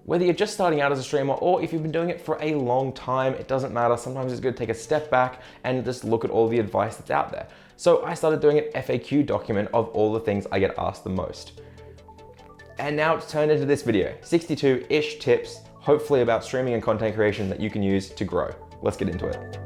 Whether you're just starting out as a streamer or if you've been doing it for a long time, it doesn't matter. Sometimes it's good to take a step back and just look at all the advice that's out there. So I started doing an FAQ document of all the things I get asked the most. And now it's turned into this video, 62-ish tips, hopefully about streaming and content creation that you can use to grow. Let's get into it.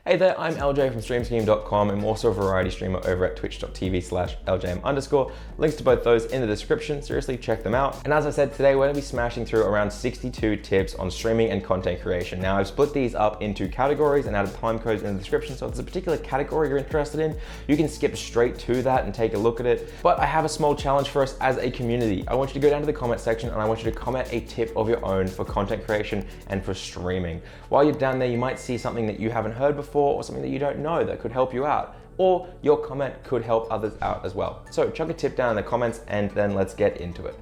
Hey there, I'm Eljayem from streamscheme.com. I'm also a variety streamer over at twitch.tv/Eljayem_. Links to both those in the description. Seriously, check them out. And as I said, today we're gonna be smashing through around 62 tips on streaming and content creation. Now I've split these up into categories and added time codes in the description. So if there's a particular category you're interested in, you can skip straight to that and take a look at it. But I have a small challenge for us as a community. I want you to go down to the comment section and I want you to comment a tip of your own for content creation and for streaming. While you're down there, you might see something that you haven't heard before or something that you don't know that could help you out, or your comment could help others out as well. So chuck a tip down in the comments and then let's get into it.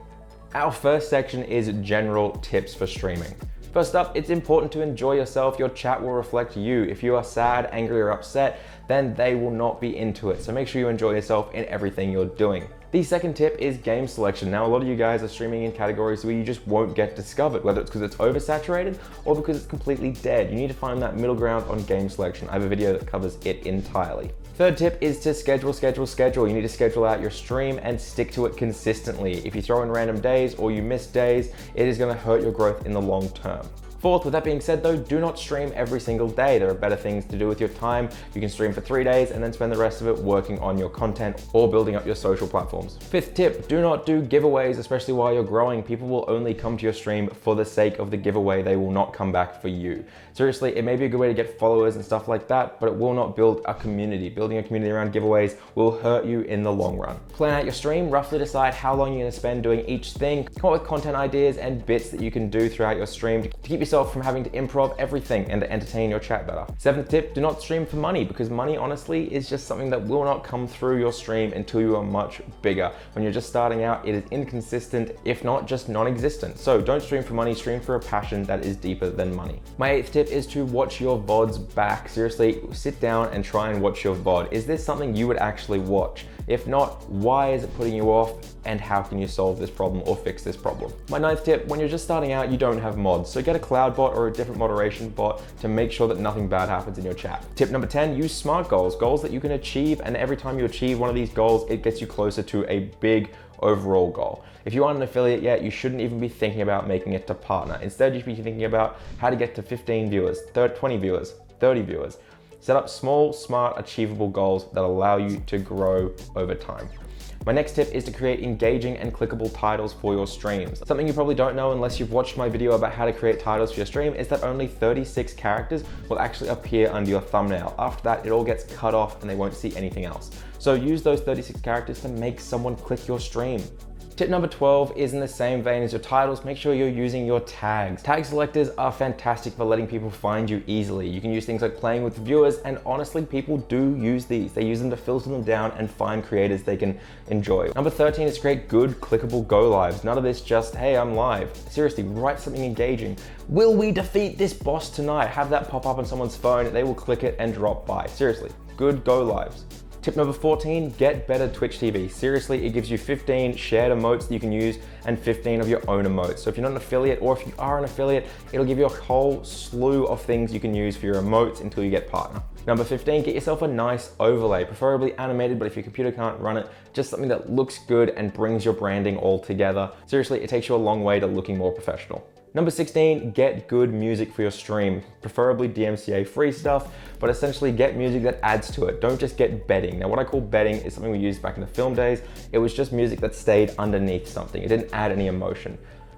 Our first section is general tips for streaming. First up, it's important to enjoy yourself. Your chat will reflect you. If you are sad, angry, or upset, then they will not be into it. So make sure you enjoy yourself in everything you're doing. The second tip is game selection. Now, a lot of you guys are streaming in categories where you just won't get discovered, whether it's because it's oversaturated or because it's completely dead. You need to find that middle ground on game selection. I have a video that covers it entirely. Third tip is to schedule. You need to schedule out your stream and stick to it consistently. If you throw in random days or you miss days, it is gonna hurt your growth in the long term. Fourth, with that being said though, do not stream every single day. There are better things to do with your time. You can stream for 3 days and then spend the rest of it working on your content or building up your social platforms. Fifth tip, do not do giveaways, especially while you're growing. People will only come to your stream for the sake of the giveaway. They will not come back for you. Seriously, it may be a good way to get followers and stuff like that, but it will not build a community. Building a community around giveaways will hurt you in the long run. Plan out your stream, roughly decide how long you're gonna spend doing each thing. Come up with content ideas and bits that you can do throughout your stream to keep yourself from having to improv everything and to entertain your chat better. Seventh tip, do not stream for money, because money honestly is just something that will not come through your stream until you are much bigger. When you're just starting out, it is inconsistent, if not just non-existent. So don't stream for money, stream for a passion that is deeper than money. My eighth tip is to watch your VODs back. Seriously, sit down and try and watch your VOD. Is this something you would actually watch? If not, why is it putting you off? And how can you solve this problem or fix this problem? My ninth tip, when you're just starting out, you don't have mods. So get a cloud bot or a different moderation bot to make sure that nothing bad happens in your chat. Tip number 10, use SMART goals, goals that you can achieve. And every time you achieve one of these goals, it gets you closer to a big overall goal. If you aren't an affiliate yet, you shouldn't even be thinking about making it to partner. Instead, you should be thinking about how to get to 15 viewers, 20 viewers, 30 viewers. Set up small, smart, achievable goals that allow you to grow over time. My next tip is to create engaging and clickable titles for your streams. Something you probably don't know unless you've watched my video about how to create titles for your stream is that only 36 characters will actually appear under your thumbnail. After that, it all gets cut off and they won't see anything else. So use those 36 characters to make someone click your stream. Tip number 12 is in the same vein as your titles. Make sure you're using your tags. Tag selectors are fantastic for letting people find you easily. You can use things like playing with viewers, and honestly, people do use these. They use them to filter them down and find creators they can enjoy. Number 13 is create good, clickable go lives. None of this just, hey, I'm live. Seriously, write something engaging. Will we defeat this boss tonight? Have that pop up on someone's phone. They will click it and drop by. Seriously, good go lives. Tip number 14, get better Twitch TV. Seriously, it gives you 15 shared emotes that you can use and 15 of your own emotes. So if you're not an affiliate, or if you are an affiliate, it'll give you a whole slew of things you can use for your emotes until you get partner. Number 15, get yourself a nice overlay, preferably animated, but if your computer can't run it, just something that looks good and brings your branding all together. Seriously, it takes you a long way to looking more professional. Number 16, get good music for your stream, preferably DMCA free stuff, but essentially get music that adds to it. Don't just get bedding. Now, what I call bedding is something we used back in the film days. It was just music that stayed underneath something. It didn't add any emotion.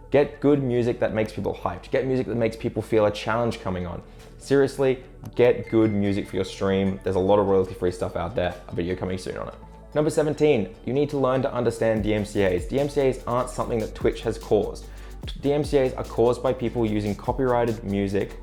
Get good music that makes people hyped. Get music that makes people feel a challenge coming on. Seriously, get good music for your stream. There's a lot of royalty-free stuff out there. A video coming soon on it. Number 17, you need to learn to understand DMCAs. DMCAs aren't something that Twitch has caused. DMCAs are caused by people using copyrighted music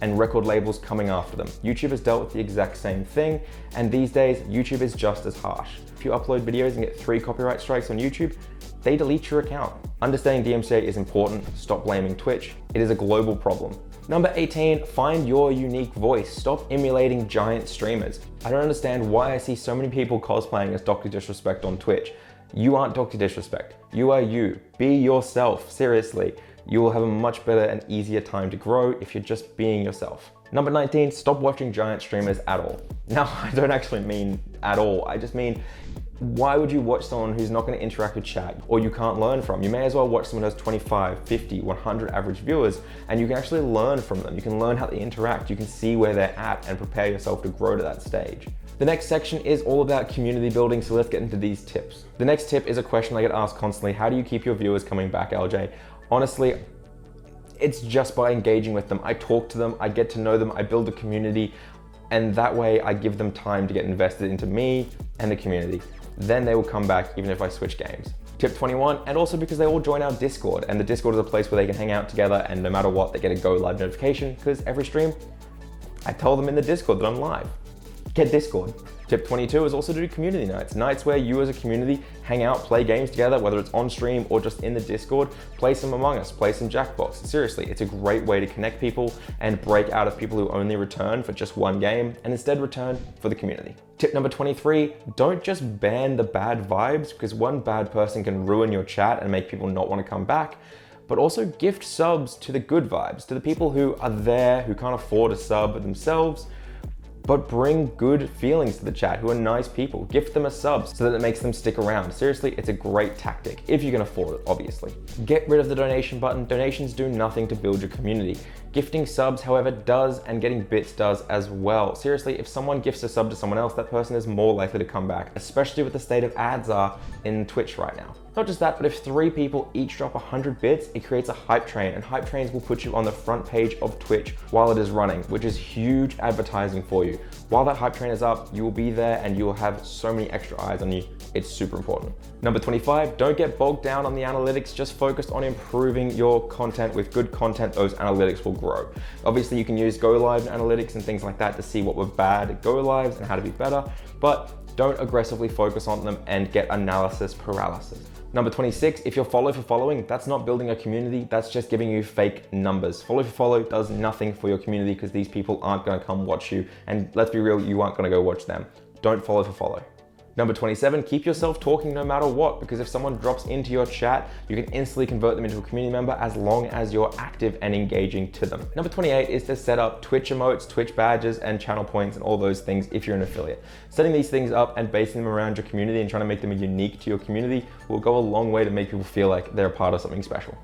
and record labels coming after them. YouTube has dealt with the exact same thing, and these days, YouTube is just as harsh. If you upload videos and get 3 copyright strikes on YouTube, they delete your account. Understanding DMCA is important. Stop blaming Twitch. It is a global problem. Number 18, find your unique voice. Stop emulating giant streamers. I don't understand why I see so many people cosplaying as Dr. Disrespect on Twitch. You aren't Dr. Disrespect. You are you. Be yourself. Seriously. You will have a much better and easier time to grow if you're just being yourself. Number 19, stop watching giant streamers at all. Now, I don't actually mean at all. I just mean, why would you watch someone who's not going to interact with chat or you can't learn from? You may as well watch someone who has 25, 50, 100 average viewers, and you can actually learn from them. You can learn how they interact. You can see where they're at and prepare yourself to grow to that stage. The next section is all about community building, so let's get into these tips. The next tip is a question I get asked constantly. How do you keep your viewers coming back, LJ? Honestly, it's just by engaging with them. I talk to them, I get to know them, I build a community, and that way I give them time to get invested into me and the community. Then they will come back even if I switch games. Tip 21, and also because they all join our Discord, and the Discord is a place where they can hang out together, and no matter what, they get a go live notification, because every stream, I tell them in the Discord that I'm live. Get Discord. Tip 22 is also to do community nights. Nights where you as a community hang out, play games together, whether it's on stream or just in the Discord, play some Among Us, play some Jackbox. Seriously, it's a great way to connect people and break out of people who only return for just one game and instead return for the community. Tip number 23, don't just ban the bad vibes, because one bad person can ruin your chat and make people not want to come back, but also gift subs to the good vibes, to the people who are there, who can't afford a sub themselves, but bring good feelings to the chat, who are nice people. Gift them a sub so that it makes them stick around. Seriously, it's a great tactic, if you can afford it, obviously. Get rid of the donation button. Donations do nothing to build your community. Gifting subs, however, does, and getting bits does as well. Seriously, if someone gifts a sub to someone else, that person is more likely to come back, especially with the state of ads are in Twitch right now. Not just that, but if 3 people each drop 100 bits, it creates a hype train, and hype trains will put you on the front page of Twitch while it is running, which is huge advertising for you. While that hype train is up, you will be there and you will have so many extra eyes on you. It's super important. Number 25, don't get bogged down on the analytics, just focus on improving your content. With good content, those analytics will grow. Obviously, you can use go live analytics and things like that to see what were bad at go lives and how to be better, but don't aggressively focus on them and get analysis paralysis. Number 26, if you're follow for following, that's not building a community, that's just giving you fake numbers. Follow for follow does nothing for your community because these people aren't gonna come watch you, and let's be real, you aren't gonna go watch them. Don't follow for follow. Number 27, keep yourself talking no matter what, because if someone drops into your chat, you can instantly convert them into a community member as long as you're active and engaging to them. Number 28 is to set up Twitch emotes, Twitch badges, and channel points and all those things if you're an affiliate. Setting these things up and basing them around your community and trying to make them unique to your community will go a long way to make people feel like they're a part of something special.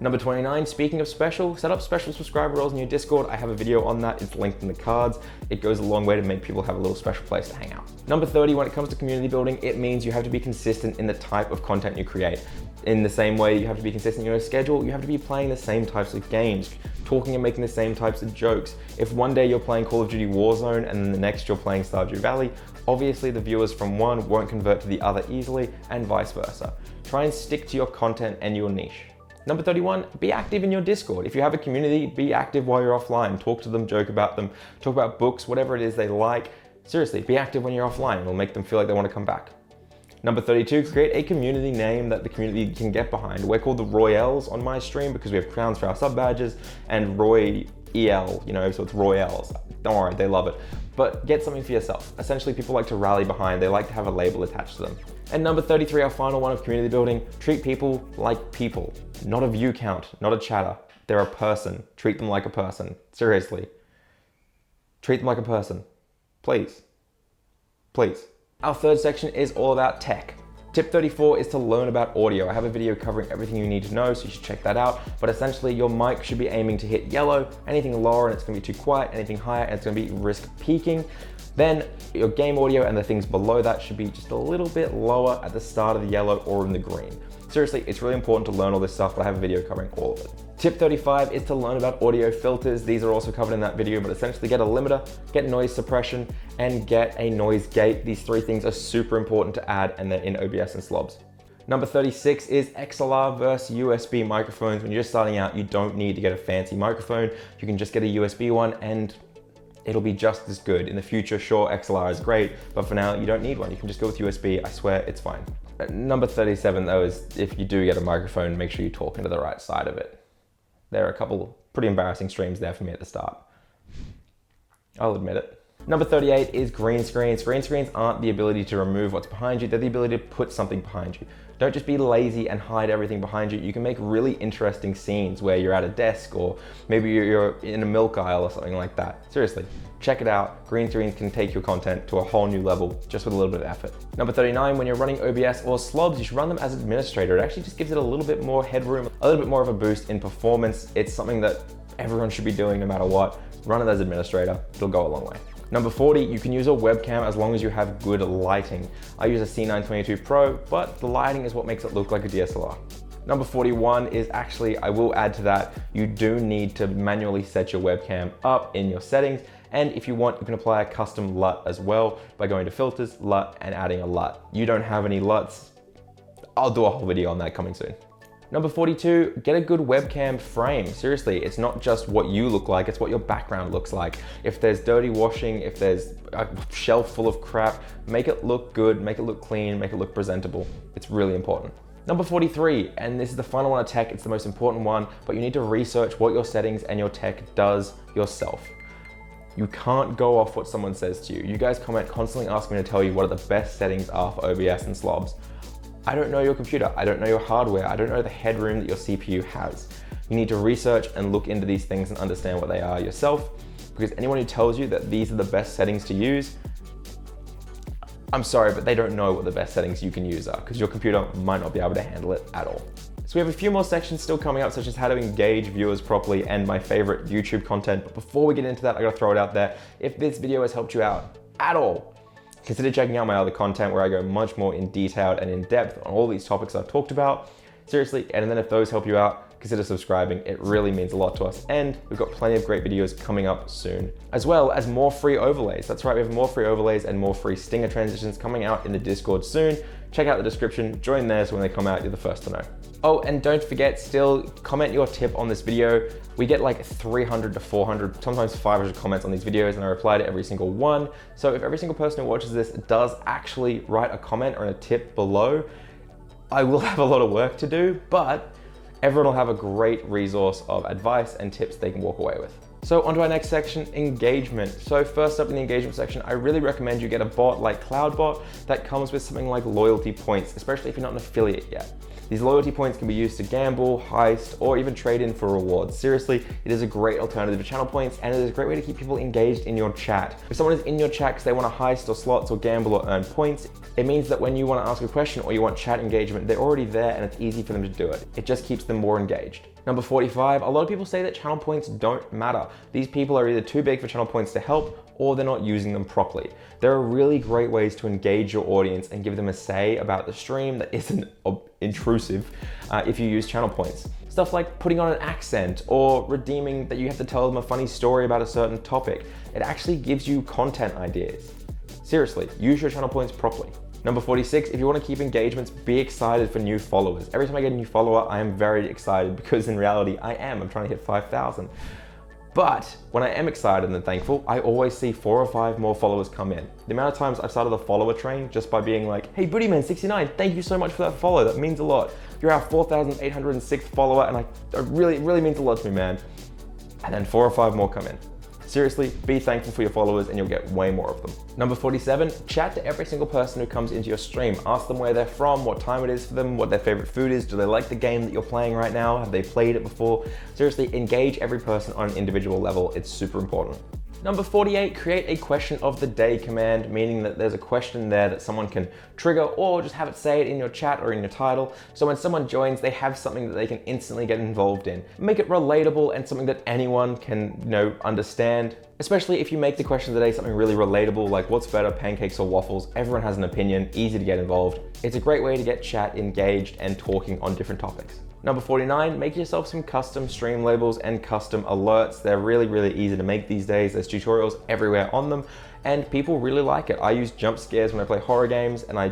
Number 29, speaking of special, set up special subscriber roles in your Discord. I have a video on that, it's linked in the cards. It goes a long way to make people have a little special place to hang out. Number 30, when it comes to community building, it means you have to be consistent in the type of content you create. In the same way you have to be consistent in your schedule, you have to be playing the same types of games, talking and making the same types of jokes. If one day you're playing Call of Duty Warzone and then the next you're playing Stardew Valley, obviously the viewers from one won't convert to the other easily and vice versa. Try and stick to your content and your niche. Number 31, be active in your Discord. If you have a community, be active while you're offline. Talk to them, joke about them, talk about books, whatever it is they like. Seriously, be active when you're offline. It'll make them feel like they want to come back. Number 32, create a community name that the community can get behind. We're called the Royals on my stream because we have crowns for our sub badges, and Roy EL, so it's Royals. Don't worry, they love it. But get something for yourself. Essentially, people like to rally behind. They like to have a label attached to them. And number 33, our final one of community building, treat people like people. Not a view count, not a chatter. They're a person. Treat them like a person. Seriously. Treat them like a person. Please. Please. Our third section is all about tech. Tip 34 is to learn about audio. I have a video covering everything you need to know, so you should check that out. But essentially, your mic should be aiming to hit yellow. Anything lower and it's gonna be too quiet. Anything higher and it's gonna be risk peaking. Then your game audio and the things below that should be just a little bit lower at the start of the yellow or in the green. Seriously, it's really important to learn all this stuff, but I have a video covering all of it. Tip 35 is to learn about audio filters. These are also covered in that video, but essentially get a limiter, get noise suppression, and get a noise gate. These 3 things are super important to add, and they're in OBS and slobs. Number 36 is XLR versus USB microphones. When you're just starting out, you don't need to get a fancy microphone. You can just get a USB one and it'll be just as good. In the future, sure, XLR is great, but for now, you don't need one. You can just go with USB. I swear, it's fine. Number 37, though, is if you do get a microphone, make sure you talk into the right side of it. There are a couple pretty embarrassing streams there for me at the start. I'll admit it. Number 38 is green screens. Green screens aren't the ability to remove what's behind you, they're the ability to put something behind you. Don't just be lazy and hide everything behind you. You can make really interesting scenes where you're at a desk or maybe you're in a milk aisle or something like that. Seriously, check it out. Green screens can take your content to a whole new level just with a little bit of effort. Number 39, when you're running OBS or slobs, you should run them as administrator. It actually just gives it a little bit more headroom, a little bit more of a boost in performance. It's something that everyone should be doing no matter what. Run it as administrator, it'll go a long way. Number 40, you can use a webcam as long as you have good lighting. I use a C922 Pro, but the lighting is what makes it look like a DSLR. Number 41 is actually, I will add to that, you do need to manually set your webcam up in your settings. And if you want, you can apply a custom LUT as well by going to filters, LUT, and adding a LUT. You don't have any LUTs, I'll do a whole video on that coming soon. Number 42, get a good webcam frame. Seriously, it's not just what you look like, it's what your background looks like. If there's dirty washing, if there's a shelf full of crap, make it look good, make it look clean, make it look presentable. It's really important. Number 43, and this is the final one of tech, it's the most important one, but you need to research what your settings and your tech does yourself. You can't go off what someone says to you. You guys comment constantly asking me to tell you what the best settings are for OBS and slobs. I don't know your computer, I don't know your hardware, I don't know the headroom that your CPU has. You need to research and look into these things and understand what they are yourself, because anyone who tells you that these are the best settings to use, I'm sorry, but they don't know what the best settings you can use are, because your computer might not be able to handle it at all. So we have a few more sections still coming up, such as how to engage viewers properly and my favorite YouTube content. But before we get into that, I gotta throw it out there. If this video has helped you out at all, consider checking out my other content where I go much more in detail and in depth on all these topics I've talked about. Seriously, and then if those help you out, consider subscribing. It really means a lot to us. And we've got plenty of great videos coming up soon, as well as more free overlays. That's right, we have more free overlays and more free stinger transitions coming out in the Discord soon. Check out the description, join there so when they come out, you're the first to know. Oh, and don't forget, still comment your tip on this video. We get like 300 to 400, sometimes 500 comments on these videos, and I reply to every single one. So if every single person who watches this does actually write a comment or a tip below, I will have a lot of work to do, but everyone will have a great resource of advice and tips they can walk away with. So on to our next section, engagement. So first up in the engagement section, I really recommend you get a bot like CloudBot that comes with something like loyalty points, especially if you're not an affiliate yet. These loyalty points can be used to gamble, heist, or even trade in for rewards. Seriously, it is a great alternative to channel points, and it is a great way to keep people engaged in your chat. If someone is in your chat because they want to heist or slots or gamble or earn points, it means that when you want to ask a question or you want chat engagement, they're already there and it's easy for them to do it. It just keeps them more engaged. Number 45, a lot of people say that channel points don't matter. These people are either too big for channel points to help or they're not using them properly. There are really great ways to engage your audience and give them a say about the stream that isn't intrusive if you use channel points. Stuff like putting on an accent or redeeming that you have to tell them a funny story about a certain topic. It actually gives you content ideas. Seriously, use your channel points properly. Number 46, if you want to keep engagements, be excited for new followers. Every time I get a new follower, I am very excited because in reality, I'm trying to hit 5,000. But when I am excited and thankful, I always see 4 or 5 more followers come in. The amount of times I've started a follower train just by being like, hey Bootyman69, thank you so much for that follow, that means a lot. You're our 4,806th follower and it really means a lot to me, man. And then 4 or 5 more come in. Seriously, be thankful for your followers and you'll get way more of them. Number 47, chat to every single person who comes into your stream. Ask them where they're from, what time it is for them, what their favorite food is, do they like the game that you're playing right now, have they played it before? Seriously, engage every person on an individual level, it's super important. Number 48, create a question of the day command, meaning that there's a question there that someone can trigger or just have it say it in your chat or in your title. So when someone joins, they have something that they can instantly get involved in. Make it relatable and something that anyone can, understand. Especially if you make the question of the day something really relatable, like what's better, pancakes or waffles? Everyone has an opinion, easy to get involved. It's a great way to get chat engaged and talking on different topics. Number 49, make yourself some custom stream labels and custom alerts. They're really easy to make these days. There's tutorials everywhere on them and people really like it. I use jump scares when I play horror games and I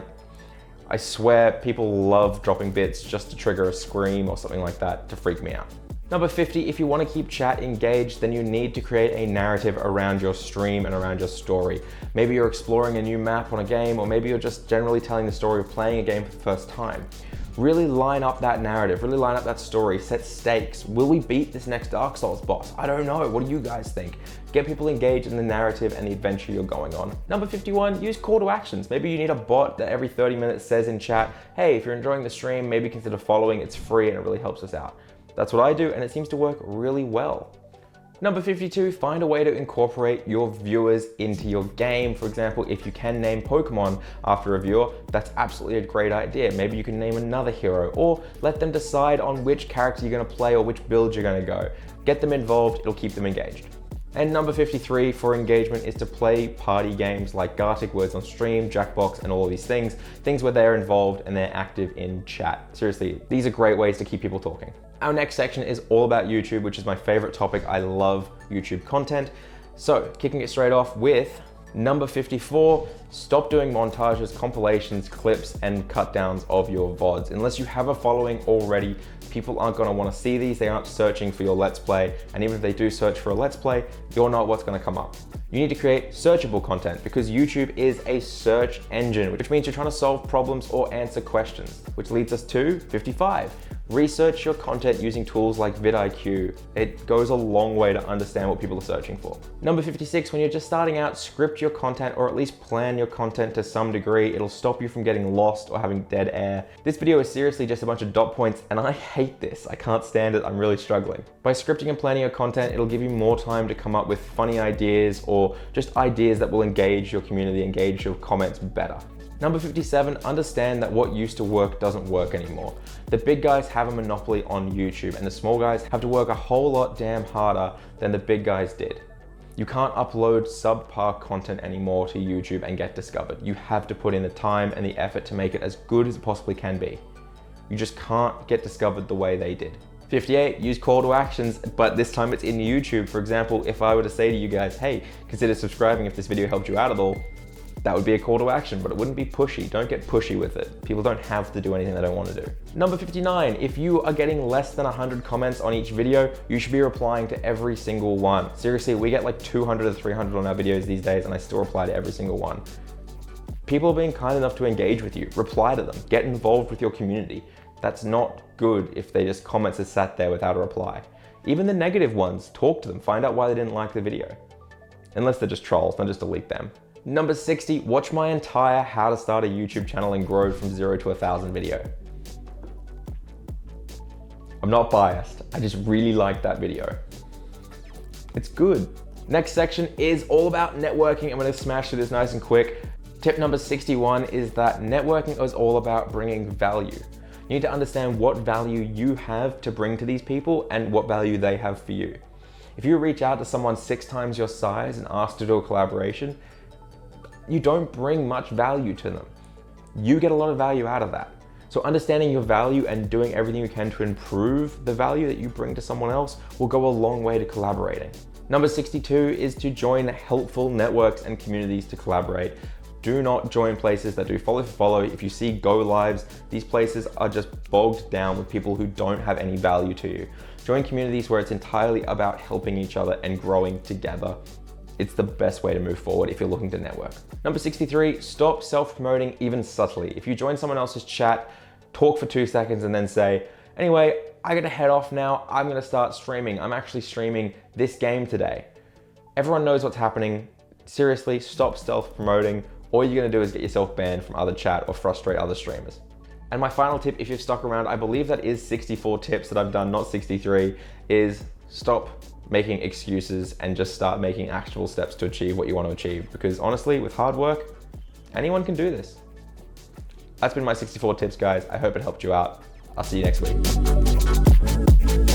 swear people love dropping bits just to trigger a scream or something like that to freak me out. Number 50, if you want to keep chat engaged, then you need to create a narrative around your stream and around your story. Maybe you're exploring a new map on a game, or maybe you're just generally telling the story of playing a game for the first time. Really line up that narrative, really line up that story, set stakes. Will we beat this next Dark Souls boss? I don't know. What do you guys think? Get people engaged in the narrative and the adventure you're going on. Number 51, use call to actions. Maybe you need a bot that every 30 minutes says in chat, hey, if you're enjoying the stream, maybe consider following. It's free and it really helps us out. That's what I do, and it seems to work really well. Number 52, find a way to incorporate your viewers into your game. For example, if you can name Pokemon after a viewer, that's absolutely a great idea. Maybe you can name another hero, or let them decide on which character you're gonna play or which build you're gonna go. Get them involved, it'll keep them engaged. And number 53 for engagement is to play party games like Gartic Words on Stream, Jackbox, and all of these things where they're involved and they're active in chat. Seriously, these are great ways to keep people talking. Our next section is all about YouTube, which is my favorite topic. I love YouTube content. So, kicking it straight off with number 54, stop doing montages, compilations, clips, and cut downs of your VODs. Unless you have a following already, people aren't gonna wanna see these, they aren't searching for your Let's Play, and even if they do search for a Let's Play, you're not what's gonna come up. You need to create searchable content because YouTube is a search engine, which means you're trying to solve problems or answer questions, which leads us to 55. Research your content using tools like vidIQ. It goes a long way to understand what people are searching for. Number 56, when you're just starting out, script your content or at least plan your content to some degree. It'll stop you from getting lost or having dead air. This video is seriously just a bunch of dot points and I hate this. I can't stand it, I'm really struggling. By scripting and planning your content, it'll give you more time to come up with funny ideas or just ideas that will engage your community, engage your comments better. Number 57, understand that what used to work doesn't work anymore. The big guys have a monopoly on YouTube and the small guys have to work a whole lot damn harder than the big guys did. You can't upload subpar content anymore to YouTube and get discovered. You have to put in the time and the effort to make it as good as it possibly can be. You just can't get discovered the way they did. 58, use call to actions, but this time it's in YouTube. For example, if I were to say to you guys, hey, consider subscribing if this video helped you out at all, that would be a call to action, but it wouldn't be pushy. Don't get pushy with it. People don't have to do anything they don't want to do. Number 59, if you are getting less than 100 comments on each video, you should be replying to every single one. Seriously, we get like 200 to 300 on our videos these days and I still reply to every single one. People are being kind enough to engage with you. Reply to them, get involved with your community. That's not good if they just comments are sat there without a reply. Even the negative ones, talk to them, find out why they didn't like the video. Unless they're just trolls, don't just delete them. Number 60, watch my entire how to start a YouTube channel and grow from 0 to 1,000 video. I'm not biased, I just really like that video. It's good. Next section is all about networking. I'm gonna smash through this nice and quick. Tip number 61 is that networking is all about bringing value. You need to understand what value you have to bring to these people and what value they have for you. If you reach out to someone 6 times your size and ask to do a collaboration, you don't bring much value to them. You get a lot of value out of that. So understanding your value and doing everything you can to improve the value that you bring to someone else will go a long way to collaborating. Number 62 is to join helpful networks and communities to collaborate. Do not join places that do follow for follow. If you see go lives, these places are just bogged down with people who don't have any value to you. Join communities where it's entirely about helping each other and growing together. It's the best way to move forward if you're looking to network. Number 63, stop self-promoting even subtly. If you join someone else's chat, talk for 2 seconds and then say, anyway, I gotta head off now. I'm gonna start streaming. I'm actually streaming this game today. Everyone knows what's happening. Seriously, stop self-promoting. All you're gonna do is get yourself banned from other chat or frustrate other streamers. And my final tip, if you've stuck around, I believe that is 64 tips that I've done, not 63, is stop making excuses and just start making actual steps to achieve what you want to achieve. Because honestly, with hard work, anyone can do this. That's been my 64 tips, guys. I hope it helped you out. I'll see you next week.